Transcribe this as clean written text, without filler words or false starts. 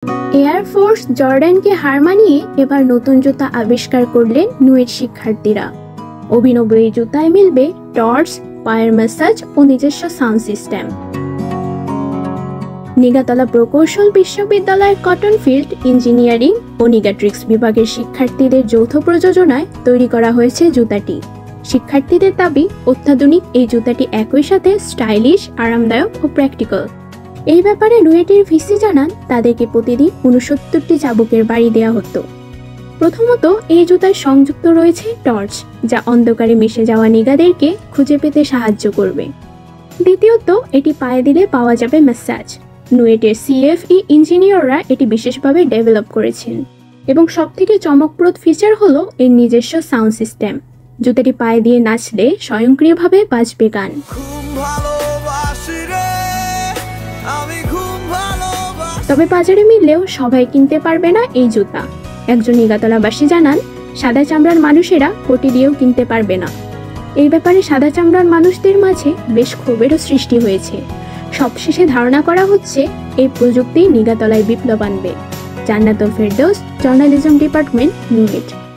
Air force জর্ডানকে হার মানিয়ে এবার নতুন জুতা আবিষ্কার করলেন নুয়েট শিক্ষার্থীরা। অভিনব এই জুতায় মিলবে টর্চ, পায়ের ম্যাসাজ ও নিজস্ব সাউন্ড সিস্টেম। নিগাতলা প্রকৌশল বিশ্ববিদ্যালয়ের কটন ফিল্ড ইঞ্জিনিয়ারিং ও নিগাট্রিক্স বিভাগের শিক্ষার্থীদের যৌথ প্রযোজনায় তৈরি করা হয়েছে জুতাটি। শিক্ষার্থীদের দাবি, অত্যাধুনিক এই জুতাটি একই সাথে স্টাইলিশ, আরামদায়ক ও প্র্যাকটিক্যাল। এই ব্যাপারে নুয়েটের ভিসি জানান, তাদেরকে প্রতিদিন 69টি চাবুকের বাড়ি দেওয়া হতো। প্রথমত, এই জুতায় সংযুক্ত রয়েছে টর্চ, যা অন্ধকারে মিশে যাওয়া নিগাদেরকে খুঁজে পেতে সাহায্য করবে। দ্বিতীয়ত, এটি পায়ে দিলে পাওয়া যাবে ম্যাসাজ। নুয়েটের সিএফই ইঞ্জিনিয়াররা এটি বিশেষভাবে ডেভেলপ করেছেন। এবং সবথেকে চমকপ্রদ ফিচার হলো এর নিজস্ব সাউন্ড সিস্টেম। জুতাটি পায়ে দিয়ে নাচলে স্বয়ংক্রিয়ভাবে বাজবে গান। তবে বাজারে মিললেও সবাই কিনতে পারবে না এই জুতা। একজন নিগাতলাবাসী জানান, সাদা চামড়ার মানুষেরা কোটি দিয়েও কিনতে পারবে না। এই ব্যাপারে সাদা চামড়ার মানুষদের মাঝে বেশ ক্ষোভেরও সৃষ্টি হয়েছে। সবশেষে ধারণা করা হচ্ছে, এই প্রযুক্তি নিগাতলায় বিপ্লব আনবে। Jannatul Ferdous, journalism department, নুয়েট।